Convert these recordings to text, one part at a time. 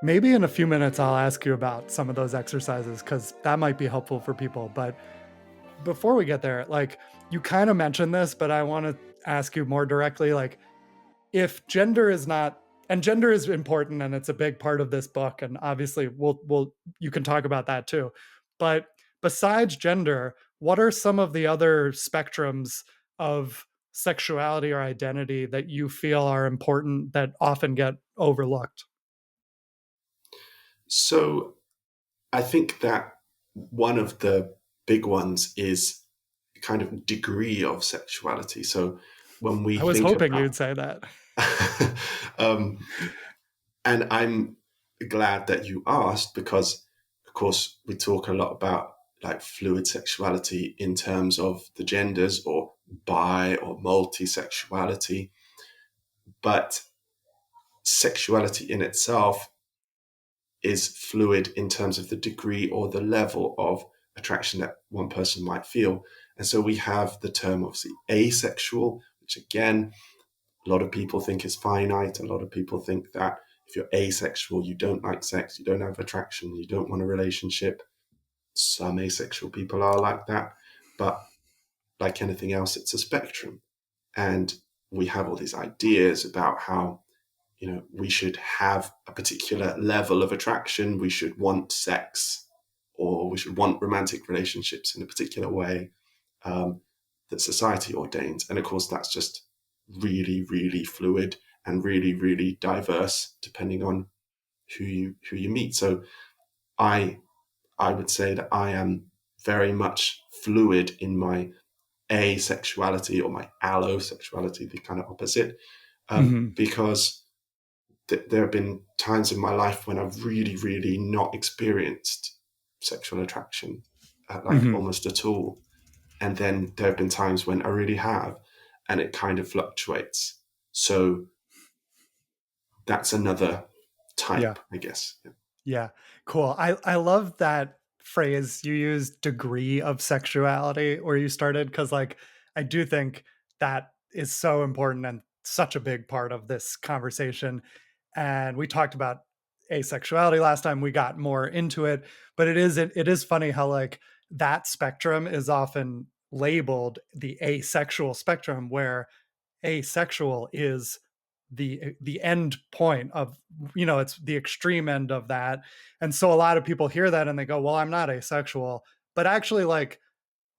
maybe in a few minutes I'll ask you about some of those exercises because that might be helpful for people. But before we get there, like you kind of mentioned this, but I want to ask you more directly, like if gender is not, and gender is important and it's a big part of this book, and obviously we'll you can talk about that too. But besides gender, what are some of the other spectrums of sexuality or identity that you feel are important that often get overlooked? So I think that one of the big ones is kind of degree of sexuality. So when we I was think hoping about, you'd say that. um, and I'm glad that you asked because, of course, we talk a lot about like fluid sexuality in terms of the genders or bi or multi-sexuality, but sexuality in itself is fluid in terms of the degree or the level of attraction that one person might feel. And so we have the term obviously asexual, which again, a lot of people think is finite. A lot of people think that if you're asexual, you don't like sex, you don't have attraction, you don't want a relationship. Some asexual people are like that. But like anything else, it's a spectrum. And we have all these ideas about how we should have a particular level of attraction. We should want sex or we should want romantic relationships in a particular way that society ordains. And of course, that's just really, really fluid and really, really diverse depending on who you meet. So I I would say that I am very much fluid in my asexuality or my allosexuality, the kind of opposite, Mhm. because there have been times in my life when I've really, really not experienced sexual attraction, like Mhm. almost at all. And then there have been times when I really have, and it kind of fluctuates. So that's another Yeah. type, I guess. Yeah. Cool. I love that phrase you used, degree of sexuality, where you started, because like I do think that is so important and such a big part of this conversation. And we talked about asexuality last time. We got more into it, but it is funny how like that spectrum is often labeled the asexual spectrum, where asexual is the end point of, it's the extreme end of that. And so a lot of people hear that and they go, well, I'm not asexual, but actually like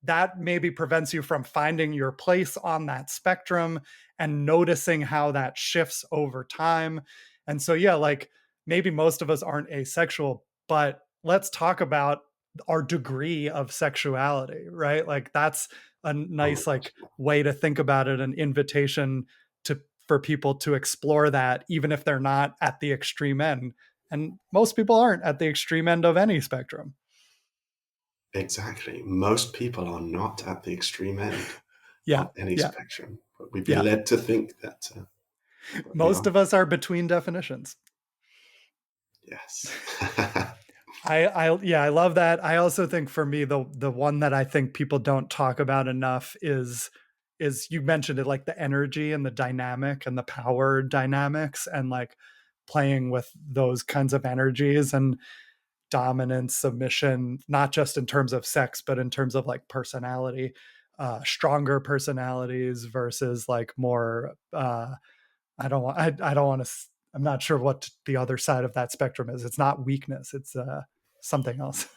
that maybe prevents you from finding your place on that spectrum and noticing how that shifts over time. And so yeah, like maybe most of us aren't asexual, but let's talk about our degree of sexuality, right? Like that's a Oh my nice gosh. like way to think about it, an invitation to for people to explore that even if they're not at the extreme end. And most people aren't at the extreme end of any spectrum. Exactly. Most people are not at the extreme end Yeah. of any Yeah. spectrum, but we've been Yeah. led to think that we Most are. of us are between definitions. Yes. I love that. I also think for me the one that I think people don't talk about enough is you mentioned it, like the energy and the dynamic and the power dynamics, and like playing with those kinds of energies and dominance, submission, not just in terms of sex but in terms of like personality, stronger personalities versus like more I don't want to. I'm not sure what the other side of that spectrum is. It's not weakness. It's something else.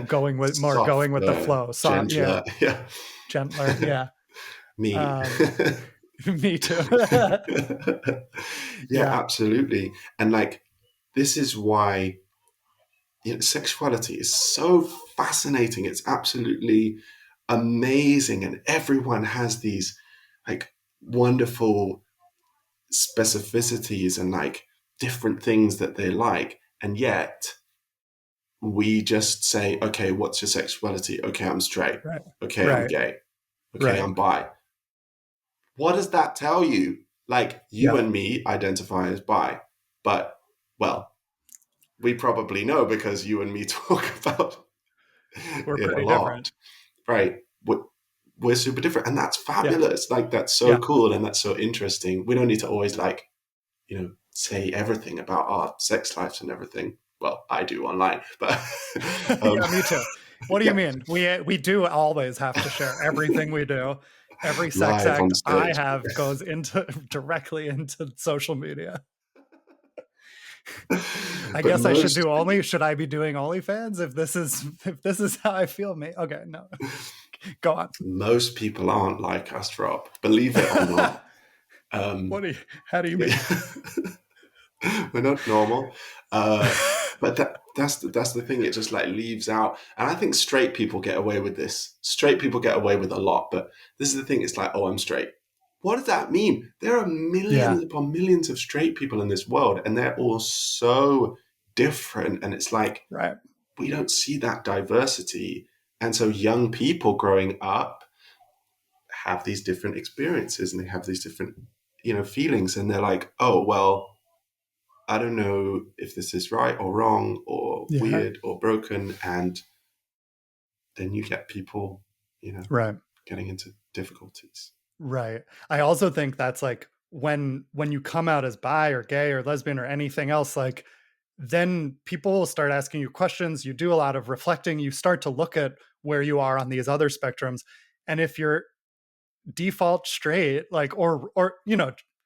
Going with the Softer, flow. So yeah, gentler. Yeah. gentler. Yeah. Me. Um, me too. Yeah, Yeah. absolutely. And like, this is why sexuality is so fascinating. It's absolutely amazing. And everyone has these like wonderful specificities and like different things that they like. And yet we just say, okay, what's your sexuality? Okay, I'm straight. Right. Okay, I'm Right. gay. Okay, Right. I'm bi. What does that tell you? Like, you Yeah. and me identify as bi, but well, we probably know because you and me talk about We're it a pretty different. lot, right? We're super different, and that's Yeah. fabulous. Like, that's so Yeah. cool and that's so interesting. We don't need to always like, say everything about our sex lives and everything. Well, I do online, but um, Yeah, me too. What do you yeah, mean? We do always have to share everything we do. Every sex live act on I stage. have goes into directly into social media. I But guess I should most do only should I be doing OnlyFans if this is how I feel me? Okay, no. Go on. most people aren't like us, Rob. Believe it or not. What Um, do you how do you mean? we're not normal. Uh, but that's the thing. It just like leaves out, and I think straight people get away with this. Straight people get away with a lot, but this is the thing. It's like, oh, I'm straight. What does that mean? There are Yeah, millions upon millions of straight people in this world, and they're all so different. And it's like right. we don't see that diversity, and so young people growing up have these different experiences, and they have these different, feelings, and they're like, oh well, I don't know if this is right or wrong or Yeah, weird or broken. And then you get people, right. getting into difficulties. Right. I also think that's like when you come out as bi or gay or lesbian or anything else, like then people will start asking you questions. You do a lot of reflecting. You start to look at where you are on these other spectrums. And if you're default straight, like or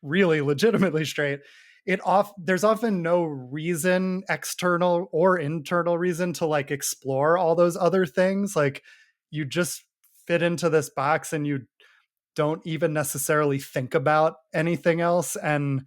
really legitimately straight, there's often no reason, external or internal reason, to like explore all those other things. Like you just fit into this box and you don't even necessarily think about anything else, and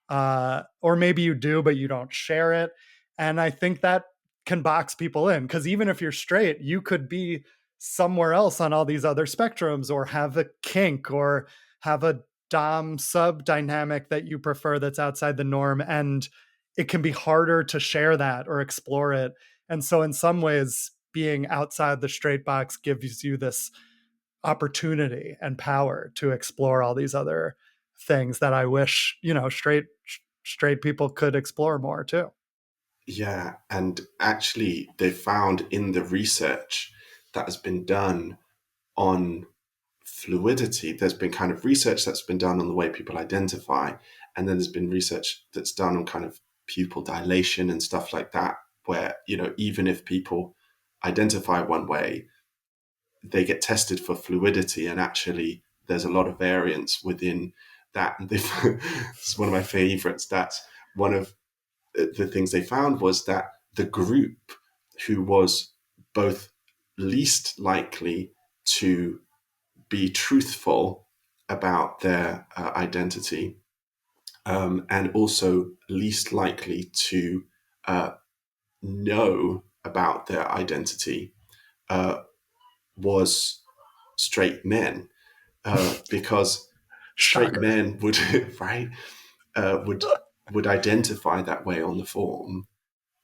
or maybe you do but you don't share it. And I think that can box people in, because even if you're straight, you could be somewhere else on all these other spectrums, or have a kink, or have a dom sub dynamic that you prefer that's outside the norm, and it can be harder to share that or explore it. And so in some ways, being outside the straight box gives you this opportunity and power to explore all these other things that I wish, straight people could explore more too. Yeah. And actually, they found in the research that has been done on fluidity, there's been kind of research that's been done on the way people identify. And then there's been research that's done on kind of pupil dilation and stuff like that, where, even if people identify one way, they get tested for fluidity, and actually there's a lot of variance within that. And it's one of my favorite stats. One of the things they found was that the group who was both least likely to be truthful about their identity, and also least likely to uh, know about their identity, uh, was straight men, because straight Shocker. men would right uh, would would identify that way on the form,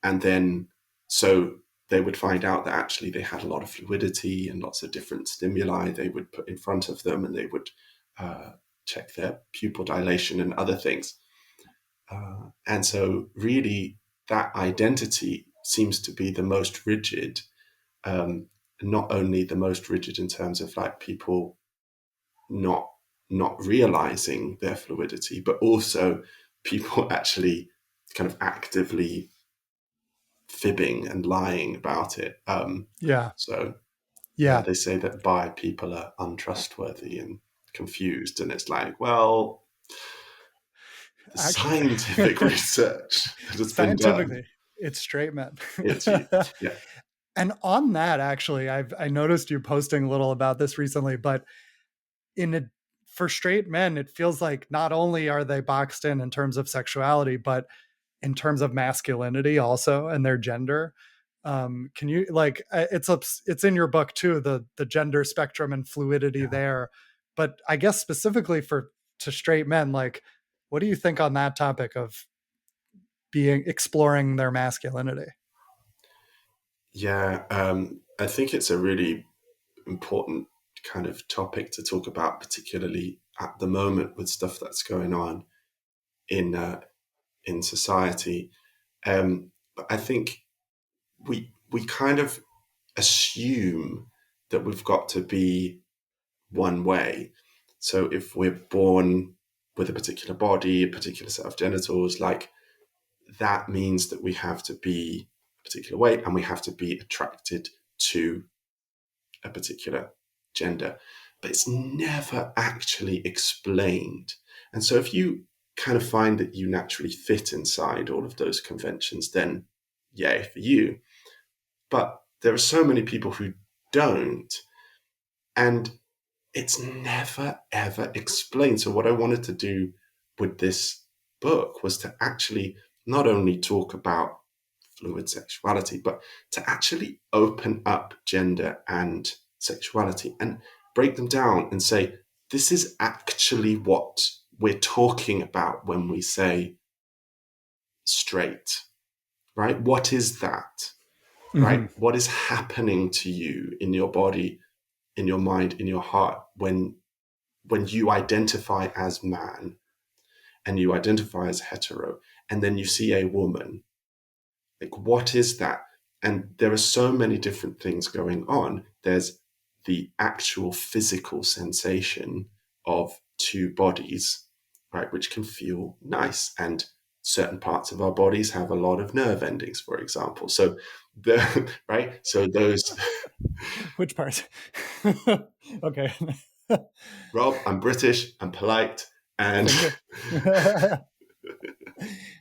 and then so they would find out that actually they had a lot of fluidity and lots of different stimuli they would put in front of them, and they would uh, check their pupil dilation and other things. And so really that identity seems to be the most rigid, um, not only the most rigid in terms of like people not not realizing their fluidity, but also people actually kind of actively fibbing and lying about it. Yeah. So yeah, Yeah. they say that bi people are untrustworthy and confused, and it's like, well, the Actually, scientific research that has been done, scientifically, it's straight men. it's you. Yeah, And on that, actually, I noticed you posting a little about this recently, but in a for straight men, it feels like not only are they boxed in terms of sexuality, but in terms of masculinity also, and their gender. Can you like it's in your book too, the gender spectrum and fluidity yeah, there, but I guess specifically for to straight men, like what do you think on that topic of being exploring their masculinity? yeah. I think it's a really important kind of topic to talk about, particularly at the moment with stuff that's going on in in society. But I think we kind of assume that we've got to be one way. So if we're born with a particular body, a particular set of genitals, like that means that we have to be a particular way and we have to be attracted to a particular gender. But it's never actually explained. And so if you kind of find that you naturally fit inside all of those conventions, then yay for you. But there are so many people who don't. And it's never, ever explained. So, what I wanted to do with this book was to actually not only talk about fluid sexuality, but to actually open up gender and sexuality and break them down and say, this is actually what we're talking about when we say straight, right? What is that, Hmm. right? What is happening to you in your body, in your mind, in your heart when you identify as man and you identify as hetero and then you see a woman, like what is that? And there are so many different things going on. There's the actual physical sensation of two bodies, right, which can feel nice, and certain parts of our bodies have a lot of nerve endings, for example. So the right, so those Which part? Okay. Rob, I'm British, I'm polite, and Finger.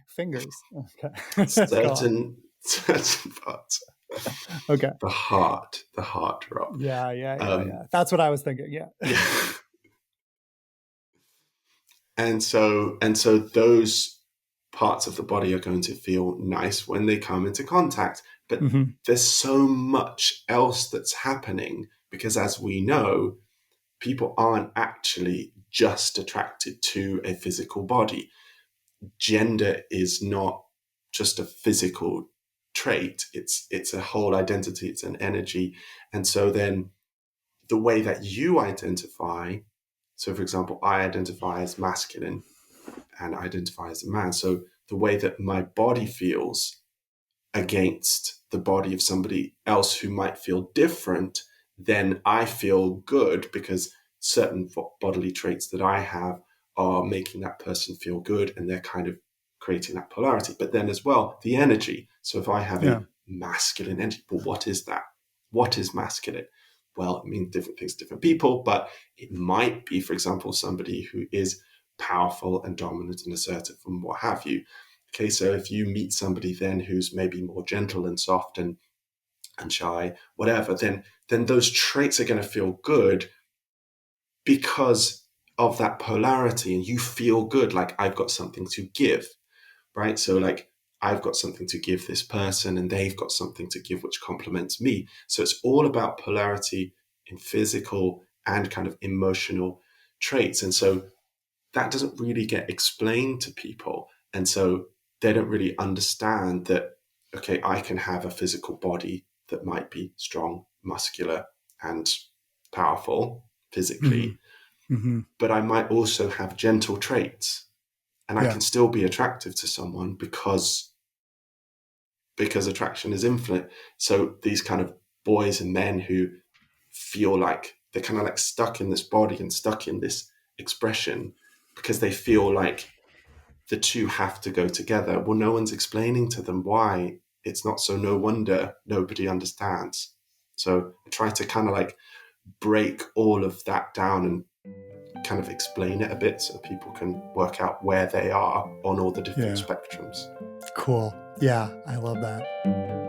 Fingers. Okay. Go on. certain parts. Okay. The heart, Rob. Yeah, yeah, yeah, Um, yeah. That's what I was thinking. Yeah. yeah, and so those parts of the body are going to feel nice when they come into contact. But Hmm. there's so much else that's happening because, as we know, people aren't actually just attracted to a physical body. Gender is not just a physical trait. It's a whole identity. It's an energy, and so then the way that you identify. So, for example, I identify as masculine and identify as a man. So the way that my body feels against the body of somebody else who might feel different, then I feel good because certain bodily traits that I have are making that person feel good and they're kind of creating that polarity. But then as well, the energy. So if I have a Yeah. masculine energy, well, what is that? What is masculine? Well, it means different things to different people, but it might be, for example, somebody who is powerful and dominant and assertive and what have you. Okay, so if you meet somebody then who's maybe more gentle and soft and shy, whatever, then those traits are going to feel good because of that polarity, and you feel good, like I've got something to give, right? So like I've got something to give this person, and they've got something to give which complements me. So it's all about polarity in physical and kind of emotional traits, and so that doesn't really get explained to people. And so they don't really understand that, okay, I can have a physical body that might be strong, muscular, and powerful Hmm. physically, Hmm. but I might also have gentle traits and I Yeah. can still be attractive to someone because attraction is infinite. So these kind of boys and men who feel like they're kind of like stuck in this body and stuck in this expression because they feel like the two have to go together. Well, no one's explaining to them why it's not, so no wonder nobody understands. So I try to kind of like break all of that down and kind of explain it a bit so people can work out where they are on all the different Yeah. spectrums. Cool. Yeah. I love that.